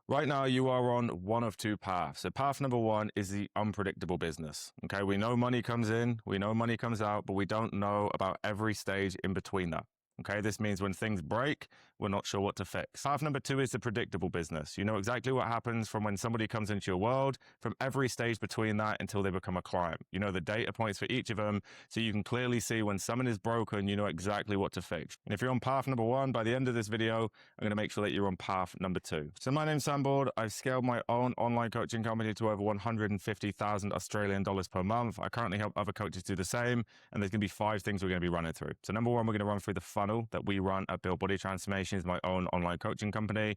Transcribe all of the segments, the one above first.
Right now, you are on one of two paths. So path number one is the unpredictable business. Okay, we know money comes in, we know money comes out, but we don't know about every stage in between that. Okay, this means when things break, we're not sure what to fix. Path number two is the predictable business. You know exactly what happens from when somebody comes into your world, from every stage between that until they become a client. You know the data points for each of them, so you can clearly see when someone is broken, you know exactly what to fix. And if you're on path number one, by the end of this video, I'm going to make sure that you're on path number two. So my name's Sam Board. I've scaled my own online coaching company to over 150,000 Australian dollars per month. I currently help other coaches do the same, and there's going to be 5 things we're going to be running through. So number one, we're going to run through the funnel that we run at Build Body Transformations, my own online coaching company.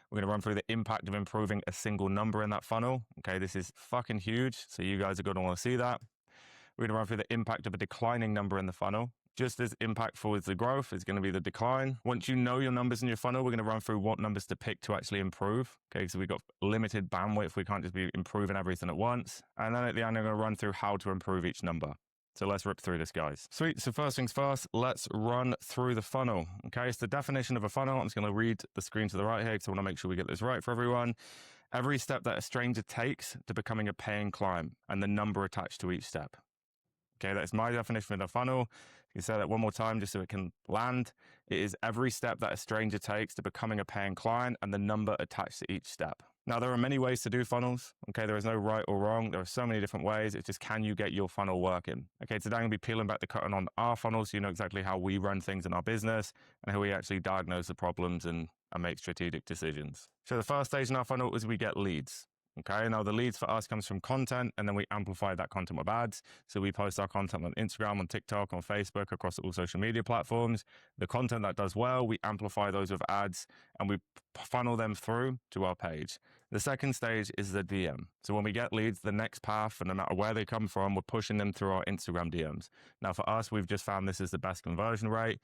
We're going to run through the impact of improving a single number in that funnel. Okay, this is fucking huge, so you guys are going to want to see that. We're going to run through the impact of a declining number in the funnel. Just as impactful as the growth is going to be the decline. Once you know your numbers in your funnel, we're going to run through what numbers to pick to actually improve. Okay, so we've got limited bandwidth. We can't just be improving everything at once. And then at the end, I'm going to run through how to improve each number. So let's rip through this, guys. Sweet. So first things first, let's run through the funnel. Okay, so the definition of a funnel, I'm just going to read the screen to the right here because I want to make sure we get this right for everyone. Every step that a stranger takes to becoming a paying client and the number attached to each step. Okay, that's my definition of a funnel. You can say that one more time just so it can land. It is every step that a stranger takes to becoming a paying client and the number attached to each step. Now, there are many ways to do funnels. Okay, there is no right or wrong. There are so many different ways. It's just, can you get your funnel working? Okay, today I'm going to be peeling back the curtain on our funnels so you know exactly how we run things in our business and how we actually diagnose the problems and make strategic decisions. So the first stage in our funnel is we get leads. Okay, now the leads for us comes from content, and then we amplify that content with ads. So we post our content on Instagram, on TikTok, on Facebook, across all social media platforms. The content that does well, we amplify those with ads, and we funnel them through to our page. The second stage is the DM. So when we get leads, the next path, and no matter where they come from, we're pushing them through our Instagram DMs. Now for us, we've just found this is the best conversion rate.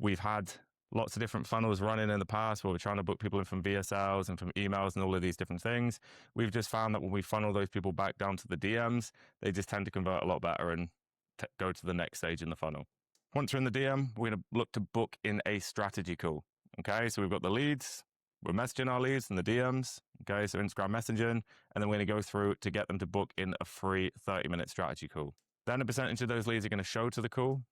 We've had lots of different funnels running in the past where we're trying to book people in from VSLs and from emails and all of these different things. We've just found that when we funnel those people back down to the DMs, they just tend to convert a lot better and go to the next stage in the funnel. Once we're in the DM, we're going to look to book in a strategy call. Okay, so we've got the leads, we're messaging our leads in the DMs. Okay, so Instagram messaging, and then we're going to go through to get them to book in a free 30-minute strategy call. Then a percentage of those leads are going to show to the call.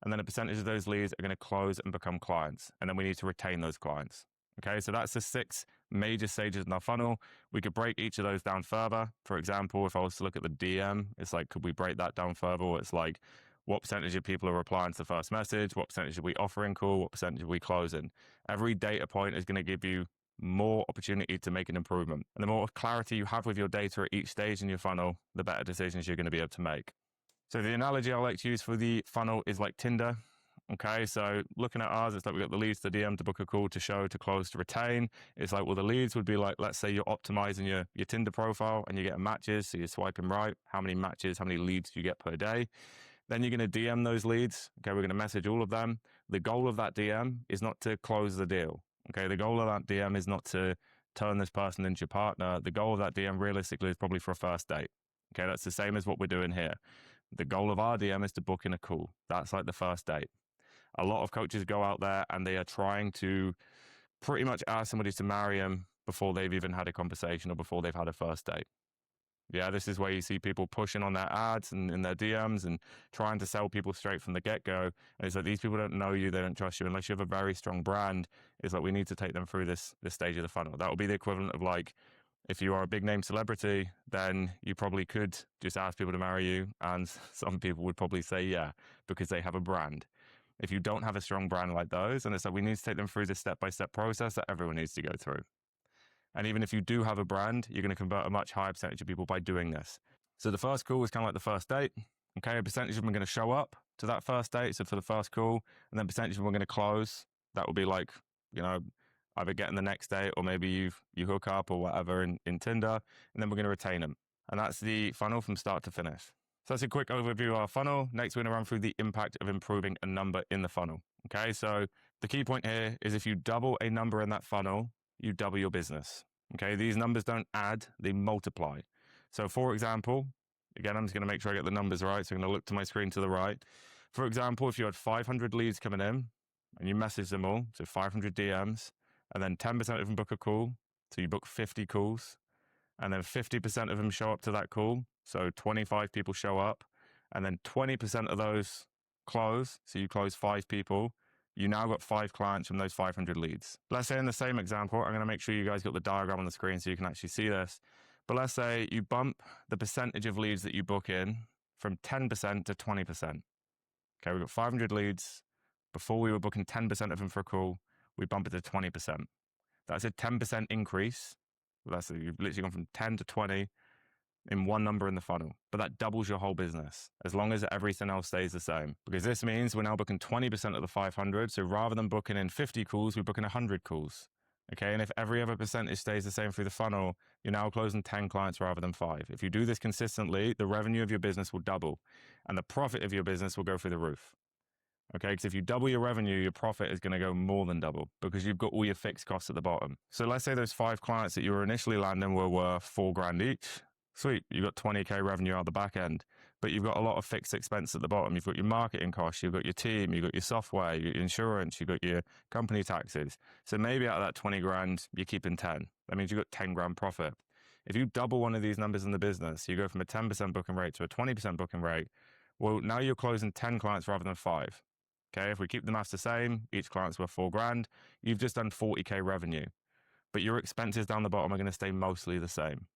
And then a percentage of those leads are going to close and become clients. And then we need to retain those clients. Okay, so that's the 6 major stages in our funnel. We could break each of those down further. For example, if I was to look at the DM, it's like, could we break that down further? It's like, what percentage of people are replying to the first message? What percentage are we offering call? What percentage are we closing? Every data point is going to give you more opportunity to make an improvement. And the more clarity you have with your data at each stage in your funnel, the better decisions you're going to be able to make. So the analogy I like to use for the funnel is like Tinder. Okay, so looking at ours, it's like we've got the leads, the DM, to book a call, to show, to close, to retain. It's like, well, the leads would be like, let's say you're optimizing your Tinder profile and you're getting matches. So you're swiping right. How many matches, how many leads do you get per day? Then you're going to DM those leads. Okay, we're going to message all of them. The goal of that DM is not to close the deal. Okay, the goal of that DM is not to turn this person into your partner. The goal of that DM realistically is probably for a first date. Okay, that's the same as what we're doing here. The goal of our DM is to book in a call. That's like the first date. A lot of coaches go out there and they are trying to pretty much ask somebody to marry them before they've even had a conversation or before they've had a first date. Yeah, this is where you see people pushing on their ads and in their DMs and trying to sell people straight from the get-go. And it's like, these people don't know you, they don't trust you. Unless you have a very strong brand, it's like, we need to take them through this stage of the funnel. That would be the equivalent of like, if you are a big name celebrity, then you probably could just ask people to marry you. And some people would probably say, yeah, because they have a brand. If you don't have a strong brand like those, and it's like, we need to take them through this step-by-step process that everyone needs to go through. And even if you do have a brand, you're going to convert a much higher percentage of people by doing this. So the first call is kind of like the first date. Okay, a percentage of them are going to show up to that first date. So for the first call, and then percentage of them are going to close. That would be like, you know, either getting the next date or maybe you hook up or whatever in Tinder, and then we're going to retain them. And that's the funnel from start to finish. So that's a quick overview of our funnel. Next, we're going to run through the impact of improving a number in the funnel. Okay, so the key point here is if you double a number in that funnel, you double your business. Okay, these numbers don't add, they multiply. So for example, again, I'm just going to make sure I get the numbers right. So I'm going to look to my screen to the right. For example, if you had 500 leads coming in and you message them all, so 500 DMs, and then 10% of them book a call, So you book 50 calls, and then 50% of them show up to that call. So 25 people show up, and then 20% of those close. So you close 5 people. You now got 5 clients from those 500 leads. Let's say in the same example, I'm going to make sure you guys got the diagram on the screen so you can actually see this. But let's say you bump the percentage of leads that you book in from 10% to 20%. Okay, we've got 500 leads. Before we were booking 10% of them for a call, we bump it to 20%. That's a 10% increase. You've literally gone from 10 to 20 in one number in the funnel, but that doubles your whole business as long as everything else stays the same. Because this means we're now booking 20% of the 500. So rather than booking in 50 calls, we're booking 100 calls. Okay, and if every other percentage stays the same through the funnel, you're now closing 10 clients rather than 5. If you do this consistently, the revenue of your business will double and the profit of your business will go through the roof. Okay, because if you double your revenue, your profit is going to go more than double because you've got all your fixed costs at the bottom. So let's say those 5 clients that you were initially landing were worth $4,000 each. Sweet, you got 20K revenue out the back end, but you've got a lot of fixed expense at the bottom. You've got your marketing costs, you've got your team, you've got your software, your insurance, you've got your company taxes. So maybe out of that 20 grand, you're keeping 10. That means you've got 10 grand profit. If you double one of these numbers in the business, you go from a 10% booking rate to a 20% booking rate, well, now you're closing 10 clients rather than 5. Okay, if we keep the maths the same, each client's worth $4,000, you've just done 40K revenue. But your expenses down the bottom are going to stay mostly the same.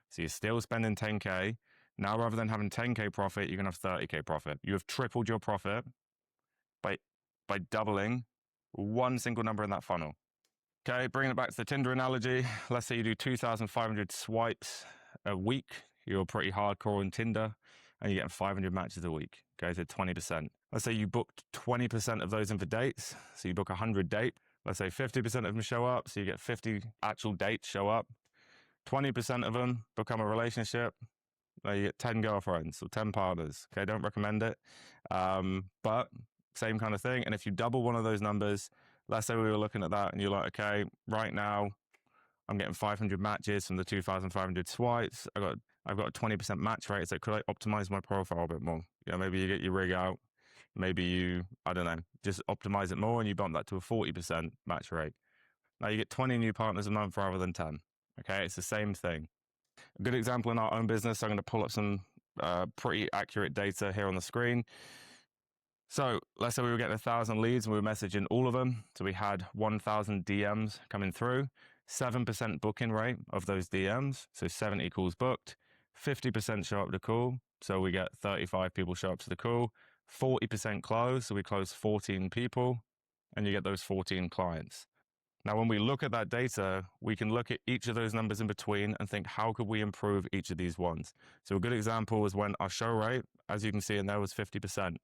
So you're still spending 10K. Now, rather than having 10K profit, you're going to have 30K profit. You have tripled your profit by doubling one single number in that funnel. Okay, bringing it back to the Tinder analogy. Let's say you do 2,500 swipes a week. You're pretty hardcore on Tinder and you're getting 500 matches a week. Okay, so 20%. Let's say you booked 20% of those in for dates. So you book 100 dates. Let's say 50% of them show up. So you get 50 actual dates show up. 20% of them become a relationship. You get 10 girlfriends or 10 partners. Okay, don't recommend it. But same kind of thing. And if you double one of those numbers, let's say we were looking at that and you're like, okay, right now I'm getting 500 matches from the 2,500 swipes. I've got a 20% match rate. So could I optimize my profile a bit more? Maybe you get your rig out. Maybe you, I don't know, just optimize it more and you bump that to a 40% match rate. Now you get 20 new partners a month rather than 10. Okay, it's the same thing. A good example in our own business, I'm going to pull up some pretty accurate data here on the screen. So let's say we were getting 1,000 leads and we were messaging all of them. So we had 1,000 DMs coming through, 7% booking rate of those DMs. So 70 calls booked, 50% show up to the call. So we get 35 people show up to the call, 40% close. So we close 14 people and you get those 14 clients. Now, when we look at that data, we can look at each of those numbers in between and think, how could we improve each of these ones? So a good example was when our show rate, as you can see in there, was 50%.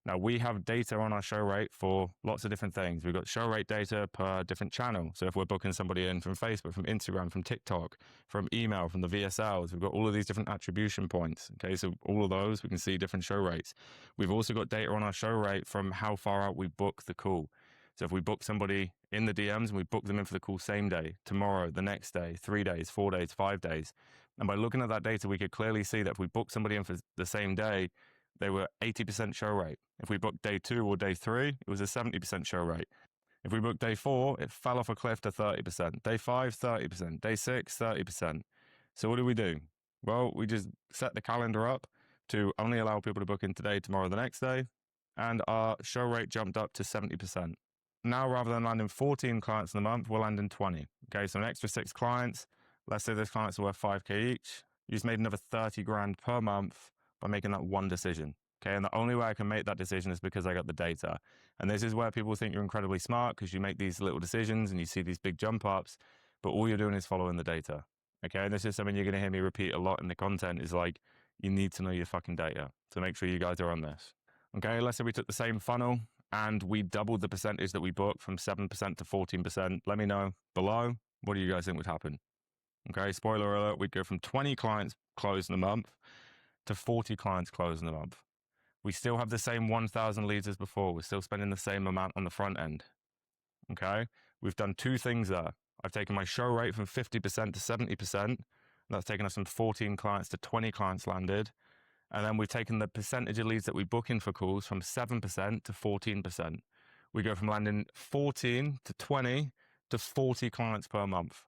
Now, we have data on our show rate for lots of different things. We've got show rate data per different channel. So if we're booking somebody in from Facebook, from Instagram, from TikTok, from email, from the VSLs, we've got all of these different attribution points. Okay, so all of those, we can see different show rates. We've also got data on our show rate from how far out we book the call. So if we book somebody in the DMs and we book them in for the call same day, tomorrow, the next day, 3 days, 4 days, 5 days. And by looking at that data, we could clearly see that if we booked somebody in for the same day, they were 80% show rate. If we booked day 2 or day 3, it was a 70% show rate. If we booked day 4, it fell off a cliff to 30%. Day 5, 30%. Day 6, 30%. So what do? Well, we just set the calendar up to only allow people to book in today, tomorrow, the next day. And our show rate jumped up to 70%. Now, rather than landing 14 clients in the month, we're landing 20. Okay, so an extra 6 clients. Let's say those clients are worth 5K each. You just made another 30 grand per month by making that one decision. Okay, and the only way I can make that decision is because I got the data. And this is where people think you're incredibly smart because you make these little decisions and you see these big jump ups, but all you're doing is following the data. Okay, and this is something you're going to hear me repeat a lot in the content is like, you need to know your fucking data. So make sure you guys are on this. Okay, let's say we took the same funnel and we doubled the percentage that we booked from 7% to 14%. Let me know below, what do you guys think would happen? Okay, spoiler alert, we'd go from 20 clients closed in a month to 40 clients closed in a month. We still have the same 1,000 leads as before. We're still spending the same amount on the front end. Okay, we've done 2 things there. I've taken my show rate from 50% to 70%. That's taken us from 14 clients to 20 clients landed. And then we've taken the percentage of leads that we book in for calls from 7% to 14%. We go from landing 14 to 20 to 40 clients per month.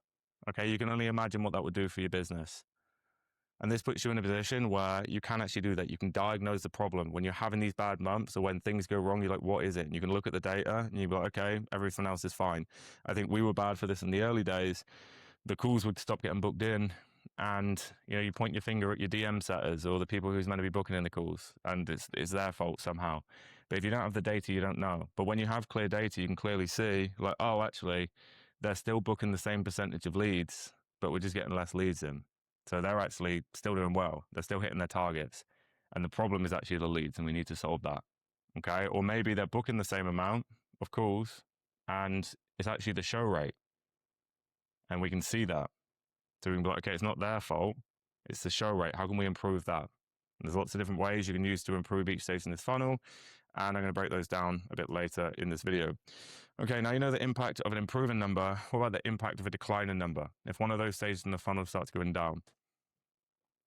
Okay, you can only imagine what that would do for your business. And this puts you in a position where you can actually do that. You can diagnose the problem. When you're having these bad months or when things go wrong, you're like, what is it? And you can look at the data and you're like, okay, everything else is fine. I think we were bad for this in the early days. The calls would stop getting booked in, and you point your finger at your DM setters or the people who's meant to be booking in the calls, and it's their fault somehow. But if you don't have the data, you don't know. But when you have clear data, you can clearly see, like, oh, actually, they're still booking the same percentage of leads, but we're just getting less leads in. So they're actually still doing well. They're still hitting their targets. And the problem is actually the leads, and we need to solve that. Okay. Or maybe they're booking the same amount of calls, and it's actually the show rate. And we can see that. So we can be like, okay, it's not their fault. It's the show rate. How can we improve that? And there's lots of different ways you can use to improve each stage in this funnel. And I'm going to break those down a bit later in this video. Okay, now you know the impact of an improving number. What about the impact of a declining number? If one of those stages in the funnel starts going down.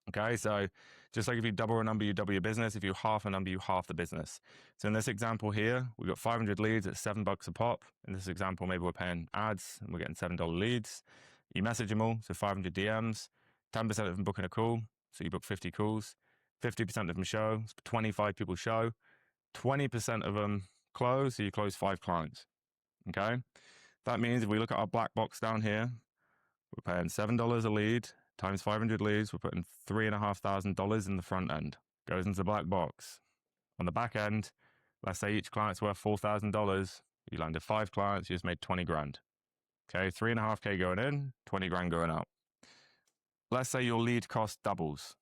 Okay, so just like if you double a number, you double your business. If you half a number, you half the business. So in this example here, we've got 500 leads at $7 a pop. In this example, maybe we're paying ads and we're getting $7 leads. You message them all, so 500 DMs, 10% of them booking a call, so you book 50 calls, 50% of them show, so 25 people show, 20% of them close, so you close 5 clients. Okay, that means if we look at our black box down here, we're paying $7 a lead times 500 leads. We're putting $3,500 in the front end. Goes into the black box. On the back end, let's say each client's worth $4,000. You landed 5 clients, you just made 20 grand. Okay, 3.5K going in, 20 grand going out. Let's say your lead cost doubles.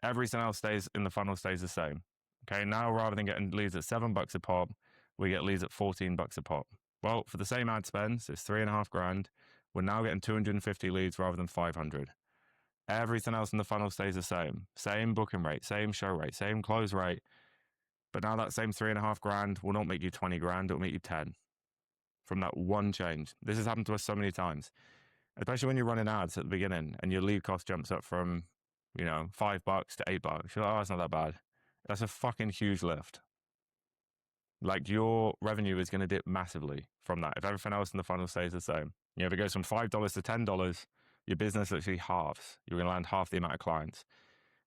Everything else stays in the funnel stays the same. Okay, now rather than getting leads at $7 a pop, we get leads at $14 a pop. Well, for the same ad spend, so it's 3.5 grand, we're now getting 250 leads rather than 500. Everything else in the funnel stays the same. Same booking rate, same show rate, same close rate. But now that same 3.5 grand will not make you 20 grand, it'll make you 10 from that one change. This has happened to us so many times, especially when you're running ads at the beginning and your lead cost jumps up from, $5 to $8. You're like, oh, it's not that bad. That's a fucking huge lift. Like your revenue is going to dip massively from that if everything else in the funnel stays the same. If it goes from $5 to $10, your business actually halves. You're going to land half the amount of clients.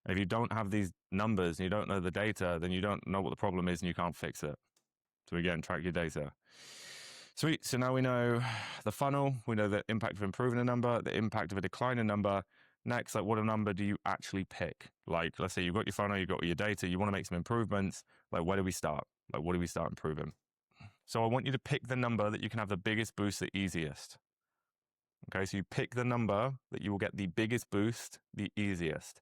And if you don't have these numbers and you don't know the data, then you don't know what the problem is and you can't fix it. So again, track your data. Sweet. So now we know the funnel. We know the impact of improving a number, the impact of a declining number. Next, like what a number do you actually pick? Like, let's say you've got your funnel, you've got your data, you want to make some improvements. Like, where do we start? Like, what do we start improving? So I want you to pick the number that you can have the biggest boost the easiest. Okay, so you pick the number that you will get the biggest boost the easiest.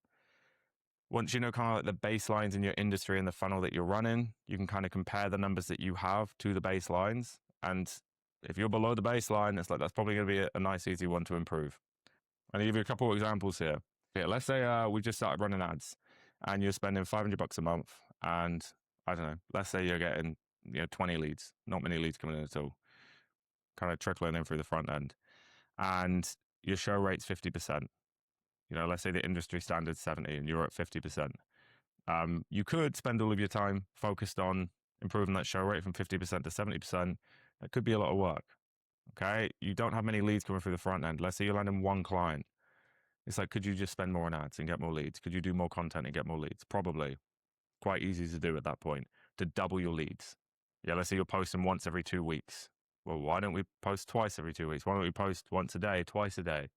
Once you know kind of like the baselines in your industry and the funnel that you're running, you can kind of compare the numbers that you have to the baselines. And if you're below the baseline, it's like that's probably going to be a nice, easy one to improve. I'll give you a couple of examples here. Yeah, let's say we just started running ads and you're spending $500 a month. And I don't know, let's say you're getting 20 leads, not many leads coming in at all, kind of trickling in through the front end. And your show rate's 50%. Let's say the industry standard's 70 and you're at 50%. You could spend all of your time focused on improving that show rate from 50% to 70%. That could be a lot of work. Okay, you don't have many leads coming through the front end. Let's say you're landing 1 client. It's like, could you just spend more on ads and get more leads? Could you do more content and get more leads? Probably. Quite easy to do at that point, to double your leads. Yeah, let's say you're posting once every 2 weeks. Well, why don't we post twice every 2 weeks? Why don't we post once a day, twice a day?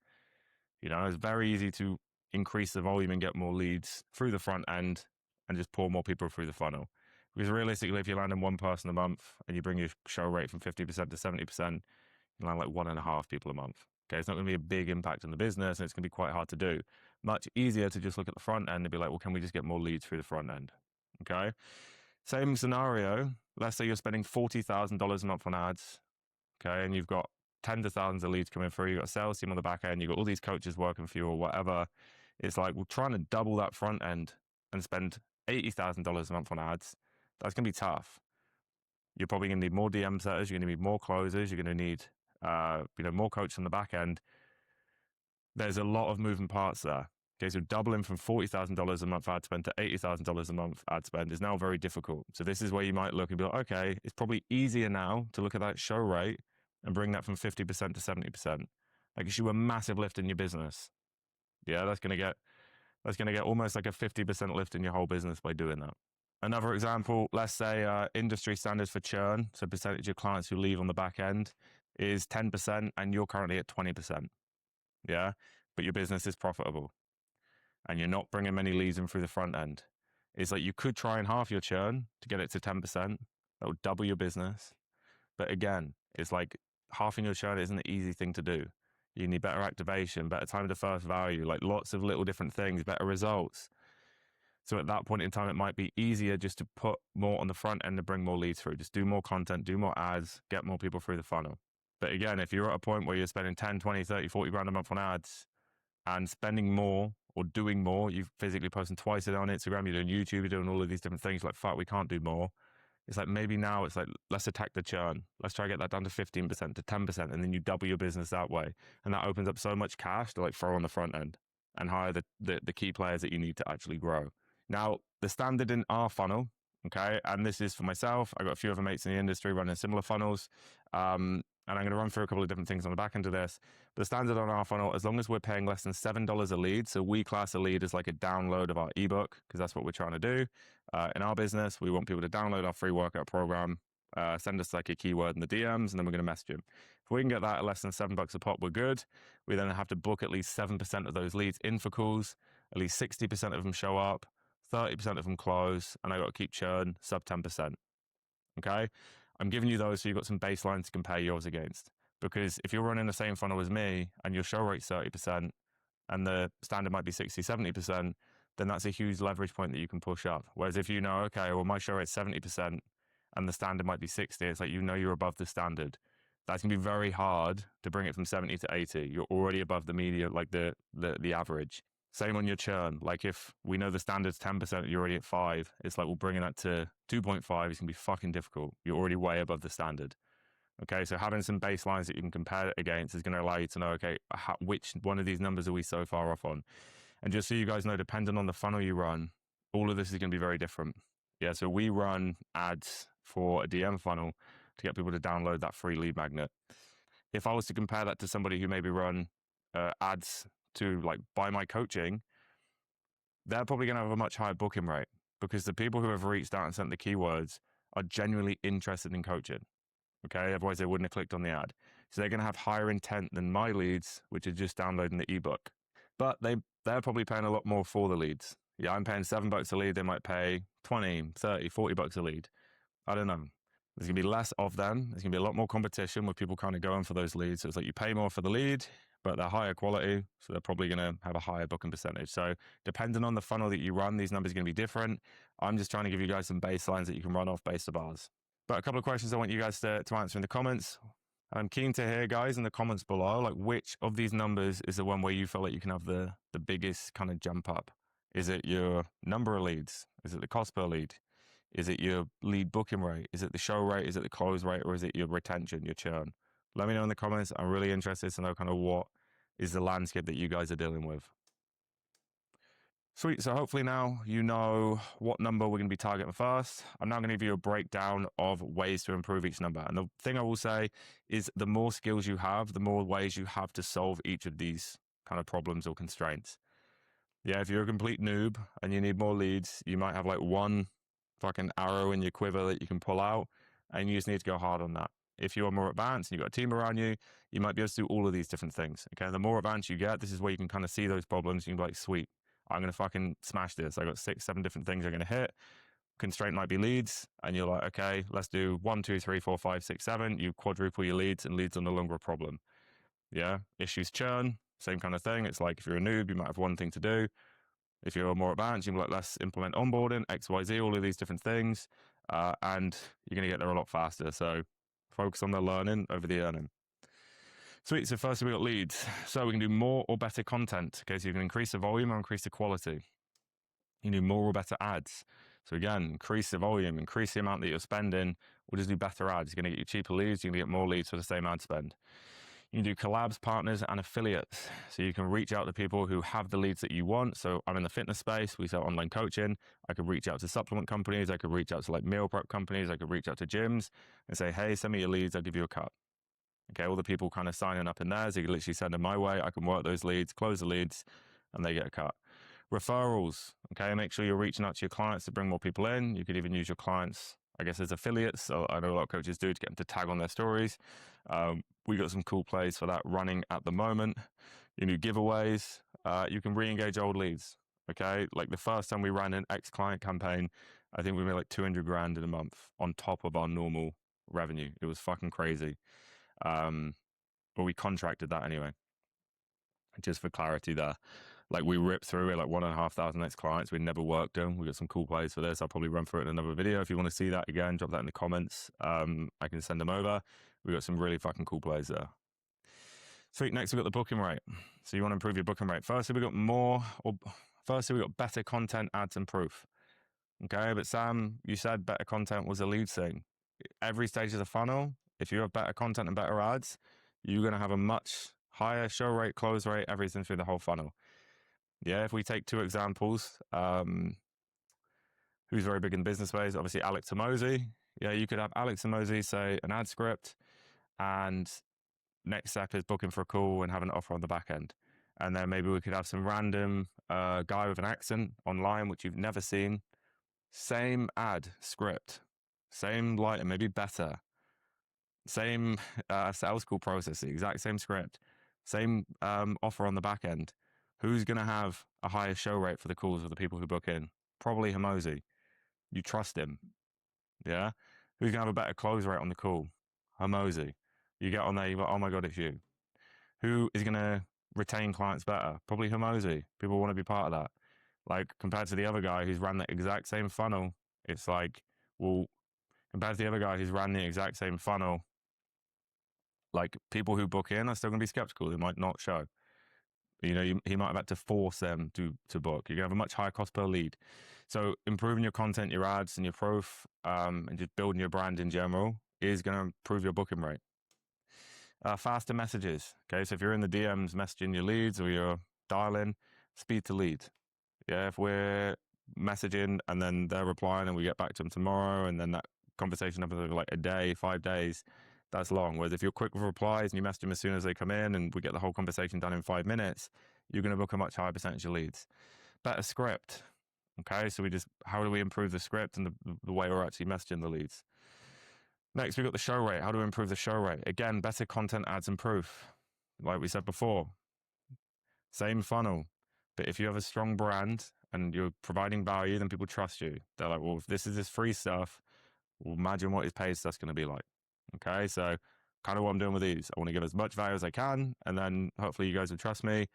It's very easy to increase the volume and get more leads through the front end and just pour more people through the funnel. Because realistically, if you're landing 1 person a month and you bring your show rate from 50% to 70%, you land like 1.5 people a month. Okay, it's not going to be a big impact on the business and it's going to be quite hard to do. Much easier to just look at the front end and be like, well, can we just get more leads through the front end? Okay, same scenario. Let's say you're spending $40,000 a month on ads. Okay, and you've got tens of thousands of leads coming through. You've got a sales team on the back end. You've got all these coaches working for you or whatever. It's like, we're trying to double that front end and spend $80,000 a month on ads. That's going to be tough. You're probably going to need more DM setters. You're going to need more closers. You're going to need, more coaches on the back end. There's a lot of moving parts there. Okay, so doubling from $40,000 a month ad spend to $80,000 a month ad spend is now very difficult. So this is where you might look and be like, okay, it's probably easier now to look at that show rate and bring that from 50% to 70%. That gives you a massive lift in your business. Yeah, that's going to get almost like a 50% lift in your whole business by doing that. Another example, let's say industry standards for churn, so percentage of clients who leave on the back end, is 10% and you're currently at 20%. Yeah, but your business is profitable and you're not bringing many leads in through the front end. It's like you could try and half your churn to get it to 10%. That would double your business. But again, it's like halving your churn isn't an easy thing to do. You need better activation, better time to first value, like lots of little different things, better results. So at that point in time, it might be easier just to put more on the front end to bring more leads through. Just do more content, do more ads, get more people through the funnel. But again, if you're at a point where you're spending 10, 20, 30, 40 grand a month on ads and spending more or doing more, you're physically posting twice a day on Instagram, you're doing YouTube, you're doing all of these different things, like, fuck, we can't do more. It's like maybe now it's like, let's attack the churn. Let's try to get that down to 15%, to 10%, and then you double your business that way. And that opens up so much cash to like throw on the front end and hire the key players that you need to actually grow. Now, the standard in our funnel, okay, and this is for myself, I got a few other mates in the industry running similar funnels, and I'm going to run through a couple of different things on the back end of this. But the standard on our funnel, as long as we're paying less than $7 a lead, so we class a lead as like a download of our ebook, because that's what we're trying to do. In our business, we want people to download our free workout program, send us like a keyword in the DMs, and then we're going to message them. If we can get that at less than $7 a pop, we're good. We then have to book at least 7% of those leads in for calls. At least 60% of them show up, 30% of them close, and I got to keep churn sub 10%. Okay, I'm giving you those so you've got some baselines to compare yours against. Because if you're running the same funnel as me and your show rate's 30% and the standard might be 60, 70%, then that's a huge leverage point that you can push up. Whereas if you know, okay, well, my show rate's 70% and the standard might be 60, it's like, you know, you're above the standard. That's going to be very hard to bring it from 70 to 80. You're already above the median, like the average. Same on your churn. Like if we know the standard's 10%, you're already at 5. It's like, well, bringing that to 2.5 is going to be fucking difficult. You're already way above the standard. Okay, so having some baselines that you can compare it against is going to allow you to know, okay, which one of these numbers are we so far off on? And just so you guys know, depending on the funnel you run, all of this is going to be very different. Yeah, so we run ads for a DM funnel to get people to download that free lead magnet. If I was to compare that to somebody who maybe run ads to like buy my coaching, they're probably going to have a much higher booking rate because the people who have reached out and sent the keywords are genuinely interested in coaching. Okay, otherwise they wouldn't have clicked on the ad. So they're going to have higher intent than my leads, which are just downloading the ebook. But they're probably paying a lot more for the leads. Yeah, I'm paying $7 a lead. They might pay 20, 30, $40 a lead. I don't know. There's going to be less of them. There's going to be a lot more competition with people kind of going for those leads. So it's like you pay more for the lead, but they're higher quality. So they're probably going to have a higher booking percentage. So depending on the funnel that you run, these numbers are going to be different. I'm just trying to give you guys some baselines that you can run off based on bars. But a couple of questions I want you guys to answer in the comments. I'm keen to hear, guys, in the comments below, like which of these numbers is the one where you feel like you can have the biggest kind of jump up? Is it your number of leads? Is it the cost per lead? Is it your lead booking rate? Is it the show rate? Is it the close rate? Or is it your retention, your churn? Let me know in the comments. I'm really interested to know kind of what is the landscape that you guys are dealing with. Sweet. So hopefully now you know what number we're going to be targeting first. I'm now going to give you a breakdown of ways to improve each number. And the thing I will say is the more skills you have, the more ways you have to solve each of these kind of problems or constraints. Yeah, if you're a complete noob and you need more leads, you might have like one fucking arrow in your quiver that you can pull out and you just need to go hard on that. If you are more advanced and you've got a team around you, you might be able to do all of these different things. Okay, the more advanced you get, this is where you can kind of see those problems. You can be like, sweet, I'm going to fucking smash this. I got 6, 7 different things I'm going to hit. Constraint might be leads. And you're like, okay, let's do 1, 2, 3, 4, 5, 6, 7. You quadruple your leads and leads are no longer a problem. Yeah. Issues churn, same kind of thing. It's like if you're a noob, you might have one thing to do. If you're more advanced, you're like, let's implement onboarding, X, Y, Z, all of these different things. And you're going to get there a lot faster. So focus on the learning over the earning. Sweet. So first we got leads. So we can do more or better content. Okay, so you can increase the volume or increase the quality. You can do more or better ads. So again, increase the volume, increase the amount that you're spending, or just do better ads. You're going to get you cheaper leads, you're going to get more leads for the same ad spend. You can do collabs, partners, and affiliates. So you can reach out to people who have the leads that you want. So I'm in the fitness space. We sell online coaching. I could reach out to supplement companies. I could reach out to like meal prep companies. I could reach out to gyms and say, hey, send me your leads. I'll give you a cut. Okay, all the people kind of signing up in there, so you can literally send them my way. I can work those leads, close the leads, and they get a cut. Referrals, okay, make sure you're reaching out to your clients to bring more people in. You could even use your clients, I guess, as affiliates. So I know a lot of coaches do, to get them to tag on their stories. We got some cool plays for that running at the moment. You do giveaways. You can re-engage old leads. Okay, like the first time we ran an ex-client campaign, I think we made like 200 grand in a month on top of our normal revenue. It was fucking crazy. But we contracted that anyway, just for clarity there. Like we ripped through it, like 1,500 ex-clients. We never worked them. We got some cool plays for this. I'll probably run through it in another video. If you want to see that again, drop that in the comments. I can send them over. We got some really fucking cool plays there. Sweet. Next, we've got the booking rate. So you want to improve your booking rate. Firstly, we got better content, ads, and proof. Okay, but Sam, you said better content was a lead thing. Every stage of the funnel, if you have better content and better ads, you're going to have a much higher show rate, close rate, everything through the whole funnel. Yeah, if we take two examples, who's very big in the business space, obviously Alex Hormozi. Yeah, you could have Alex Hormozi say an ad script, and next step is booking for a call and have an offer on the back end. And then maybe we could have some random guy with an accent online, which you've never seen. Same ad script, same lighting, maybe better. Same sales call process, the exact same script, same offer on the back end. Who's going to have a higher show rate for the calls of the people who book in? Probably Hormozi. You trust him. Yeah? Who's going to have a better close rate on the call? Hormozi. You get on there, you go, oh my God, it's you. Who is going to retain clients better? Probably Hormozi. People want to be part of that. Like, compared to the other guy who's ran the exact same funnel, it's like, well, compared to the other guy who's ran the exact same funnel, like, people who book in are still going to be skeptical. They might not show. You know, he might have had to force them to book. You're going to have a much higher cost per lead. So improving your content, your ads, and your proof, and just building your brand in general is going to improve your booking rate. Faster messages. Okay, so if you're in the DMs messaging your leads or you're dialing, speed to lead. Yeah, if we're messaging and then they're replying and we get back to them tomorrow, and then that conversation happens over like a day, 5 days, that's long. Whereas if you're quick with replies and you message them as soon as they come in and we get the whole conversation done in 5 minutes, you're going to book a much higher percentage of leads. Better script. Okay, so how do we improve the script and the way we're actually messaging the leads? Next, we've got the show rate. How do we improve the show rate? Again, better content, ads, and proof. Like we said before, same funnel. But if you have a strong brand and you're providing value, then people trust you. They're like, well, if this is this free stuff, well, imagine what his paid stuff's going to be like. Okay, so kind of what I'm doing with these. I want to give as much value as I can, and then hopefully you guys will trust me.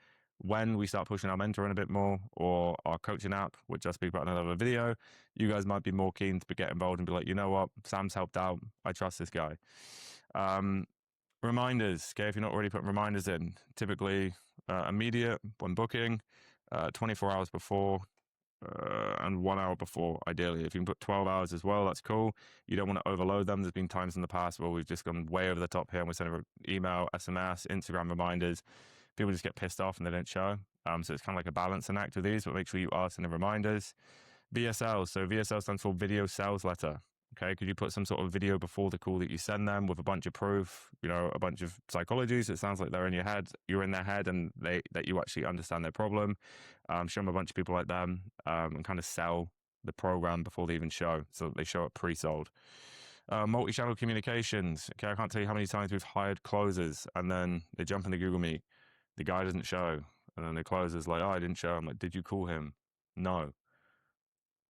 When we start pushing our mentoring a bit more, or our coaching app, which I'll speak about in another video, you guys might be more keen to get involved and be like, you know what, Sam's helped out. I trust this guy. Reminders. Okay, if you're not already putting reminders in, typically immediate when booking, 24 hours before, and 1 hour before, ideally. If you can put 12 hours as well, that's cool. You don't want to overload them. There's been times in the past where we've just gone way over the top here and we're sending email, SMS, Instagram reminders. People just get pissed off and they don't show. So it's kind of like a balancing act with these, but make sure you are sending reminders. VSL. So VSL stands for video sales letter. Okay, could you put some sort of video before the call that you send them with a bunch of proof, you know, a bunch of psychology, so it sounds like they're in your head, you're in their head, and that you actually understand their problem. Show them a bunch of people like them, and kind of sell the program before they even show, so that they show up pre-sold. Multi-channel communications. Okay, I can't tell you how many times we've hired closers, and then they jump in the Google Meet, the guy doesn't show, and then the closer's like, oh, I didn't show. I'm like, did you call him? No.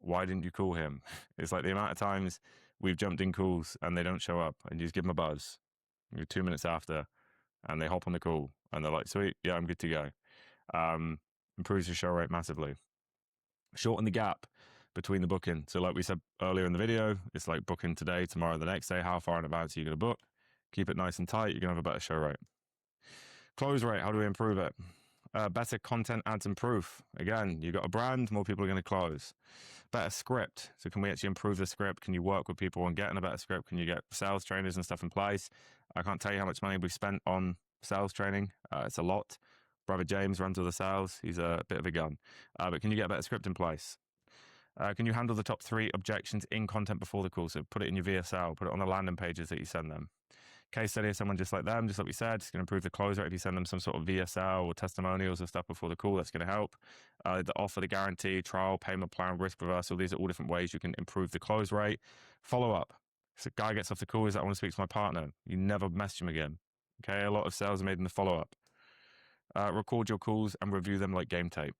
Why didn't you call him? It's like the amount of times we've jumped in calls and they don't show up, and you just give them a buzz. You're 2 minutes after, and they hop on the call, and they're like, sweet, yeah, I'm good to go. Improves your show rate massively. Shorten the gap between the booking. So like we said earlier in the video, it's like booking today, tomorrow, the next day. How far in advance are you going to book? Keep it nice and tight. You're going to have a better show rate. Close rate, how do we improve it? Better content, ads, and proof. Again, you've got a brand, more people are going to close. Better script. So can we actually improve the script? Can you work with people on getting a better script? Can you get sales trainers and stuff in place? I can't tell you how much money we've spent on sales training. It's a lot. Brother James runs all the sales. He's a bit of a gun. But can you get a better script in place? Can you handle the top 3 objections in content before the call? So put it in your VSL, put it on the landing pages that you send them. case study of someone just like them, just like we said, it's going to improve the close rate. If you send them some sort of VSL or testimonials or stuff before the call, that's going to help. The offer, the guarantee, trial, payment plan, risk reversal, these are all different ways you can improve the close rate. Follow up. So a guy gets off the call, he's like, I want to speak to my partner. You never message him again. Okay, a lot of sales are made in the follow-up. Record your calls and review them like game tape.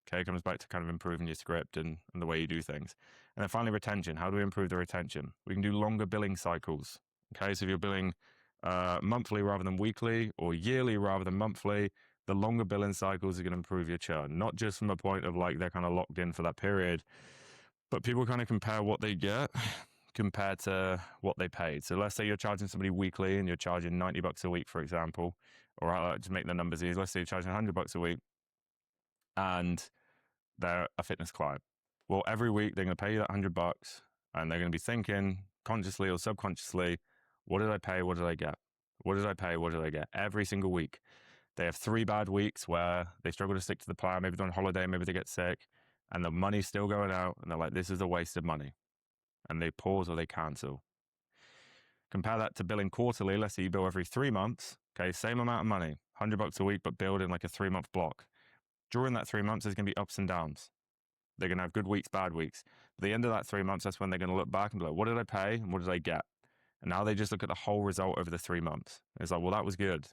Okay, it comes back to kind of improving your script and the way you do things. And then finally, retention. How do we improve the retention? We can do longer billing cycles. Okay, so if you're billing monthly rather than weekly, or yearly rather than monthly, the longer billing cycles are going to improve your churn. Not just from a point of like they're kind of locked in for that period, but people kind of compare what they get compared to what they paid. So let's say you're charging somebody weekly and you're charging $90 a week, for example, or to make the numbers easy, let's say you're charging $100 a week and they're a fitness client. Well, every week they're going to pay you that $100 and they're going to be thinking consciously or subconsciously, what did I pay? What did I get? What did I pay? What did I get? Every single week. They have 3 bad weeks where they struggle to stick to the plan. Maybe they're on holiday, maybe they get sick, and the money's still going out and they're like, this is a waste of money. And they pause or they cancel. Compare that to billing quarterly. Let's say you bill every 3 months. Okay, same amount of money, $100 a week, but billed in like a 3-month block. During that 3 months, there's going to be ups and downs. They're going to have good weeks, bad weeks. At the end of that 3 months, that's when they're going to look back and be like, what did I pay and what did I get? And now they just look at the whole result over the 3 months. It's like, well, that was good.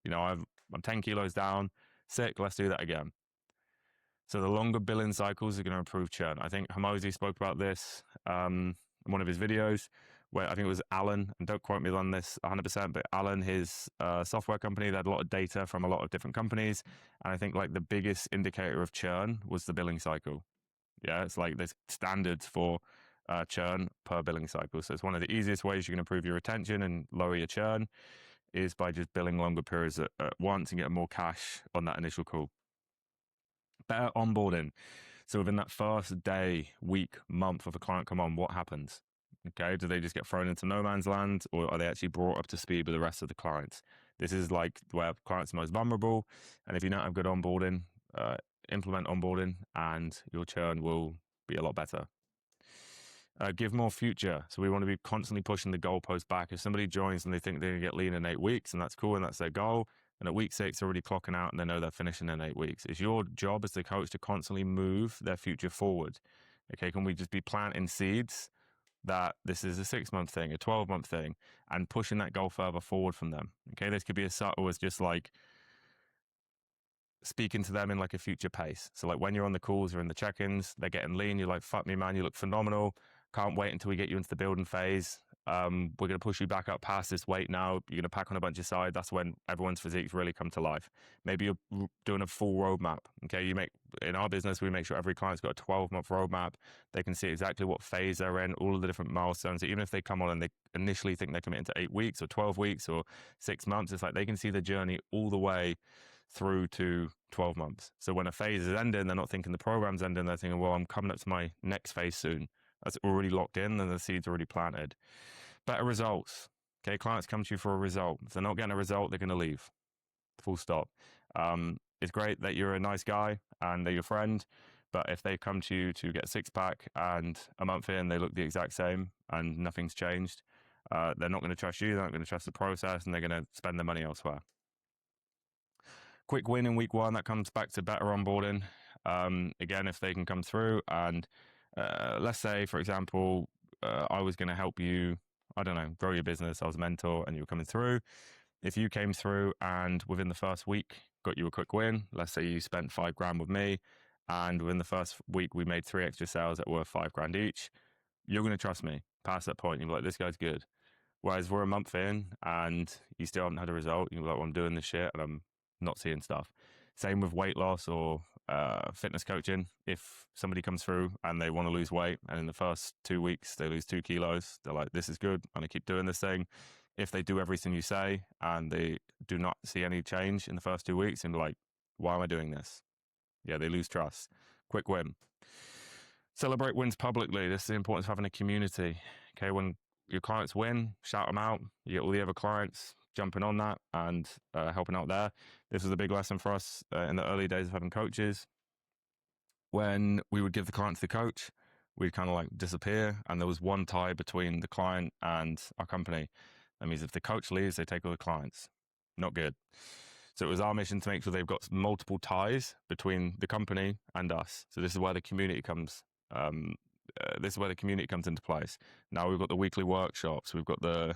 You know, I'm 10 kilos down, sick, let's do that again. So the longer billing cycles are going to improve churn. I think Hamosi spoke about this in one of his videos, where I think it was Alan, and don't quote me on this 100%, but Alan, his software company, they had a lot of data from a lot of different companies. And I think like the biggest indicator of churn was the billing cycle. Yeah, it's like there's standards for churn per billing cycle. So it's one of the easiest ways you can improve your retention and lower your churn is by just billing longer periods at once and getting more cash on that initial call. Better onboarding. So within that first day, week, month of a client come on, what happens? Okay, do they just get thrown into no man's land, or are they actually brought up to speed with the rest of the clients? This is like where clients are most vulnerable. And if you don't have good onboarding, implement onboarding and your churn will be a lot better. Give more future. So we want to be constantly pushing the goalpost back. If somebody joins and they think they're going to get lean in 8 weeks, and that's cool and that's their goal, and at week 6 they're already clocking out and they know they're finishing in 8 weeks. It's your job as the coach to constantly move their future forward. Okay, can we just be planting seeds that this is a 6-month thing, a 12-month thing, and pushing that goal further forward from them? Okay, this could be as subtle as just like speaking to them in like a future pace. So like when you're on the calls or in the check-ins, they're getting lean, you're like, fuck me, man, you look phenomenal. Can't wait until we get you into the building phase. We're going to push you back up past this weight now. You're going to pack on a bunch of side. That's when everyone's physiques really come to life. Maybe you're doing a full roadmap. Okay, in our business, we make sure every client's got a 12-month roadmap. They can see exactly what phase they're in, all of the different milestones. Even if they come on and they initially think they're committing to 8 weeks or 12 weeks or 6 months, it's like they can see the journey all the way through to 12 months. So when a phase is ending, they're not thinking the program's ending. They're thinking, well, I'm coming up to my next phase soon. That's already locked in and the seed's already planted. Better results. Okay, clients come to you for a result. If they're not getting a result, they're going to leave. Full stop. It's great that you're a nice guy and they're your friend, but if they come to you to get a 6-pack and a month in, they look the exact same and nothing's changed, they're not going to trust you, they're not going to trust the process, and they're going to spend their money elsewhere. Quick win in week 1, that comes back to better onboarding. Again, if they can come through and let's say, for example, I was going to help you, I don't know, grow your business. I was a mentor and you were coming through. If you came through and within the first week got you a quick win, let's say you spent $5,000 with me, and within the first week we made 3 extra sales that were $5,000 each, you're going to trust me past that point. You'll be like, this guy's good. Whereas we're a month in and you still haven't had a result, you'll be like, well, I'm doing this shit and I'm not seeing stuff. Same with weight loss or fitness coaching. If somebody comes through and they want to lose weight and in the first 2 weeks they lose 2 kilos, they're like, this is good, I'm going to keep doing this thing. If they do everything you say and they do not see any change in the first 2 weeks and be like, why am I doing this? Yeah, they lose trust. Quick win. Celebrate wins publicly. This is the importance of having a community. Okay, when your clients win, shout them out. You get all the other clients jumping on that and helping out there. This was a big lesson for us in the early days of having coaches. When we would give the client to the coach, we'd kind of like disappear, and there was one tie between the client and our company. That means if the coach leaves, they take all the clients. Not good. So it was our mission to make sure they've got multiple ties between the company and us. So this is where the community comes. This is where the community comes into place. Now we've got the weekly workshops. We've got the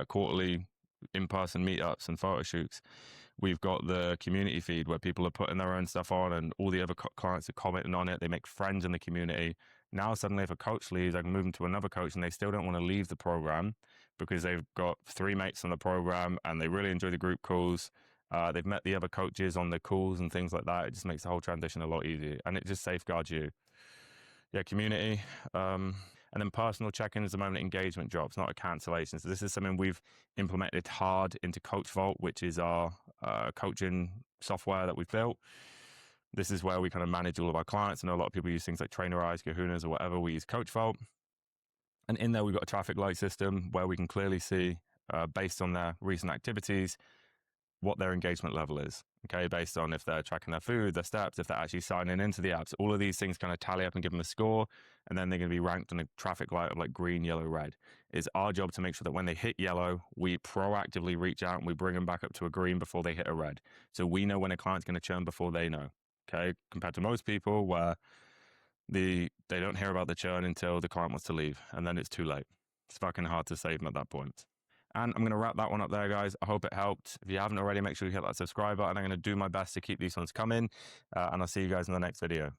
quarterly in-person meetups and photo shoots. We've got the community feed where people are putting their own stuff on and all the other clients are commenting on it. They make friends in the community. Now suddenly if a coach leaves, I can move them to another coach and they still don't want to leave the program because they've got 3 mates on the program and they really enjoy the group calls. They've met the other coaches on the calls and things like that. It just makes the whole transition a lot easier and it just safeguards you. Yeah, community. And then personal check-in is the moment engagement drops, not a cancellation. So this is something we've implemented hard into Coach Vault, which is our coaching software that we've built. This is where we kind of manage all of our clients. I know a lot of people use things like Trainerize, Kahunas, or whatever. We use Coach Vault. And in there, we've got a traffic light system where we can clearly see, based on their recent activities, what their engagement level is, okay, based on if they're tracking their food, their steps, if they're actually signing into the apps. All of these things kind of tally up and give them a score, and then they're going to be ranked on a traffic light of like green, yellow, red. It's our job to make sure that when they hit yellow, we proactively reach out and we bring them back up to a green before they hit a red. So we know when a client's going to churn before they know, okay, compared to most people where they don't hear about the churn until the client wants to leave, and then it's too late. It's fucking hard to save them at that point. And I'm going to wrap that one up there, guys. I hope it helped. If you haven't already, make sure you hit that subscribe button. I'm going to do my best to keep these ones coming. And I'll see you guys in the next video.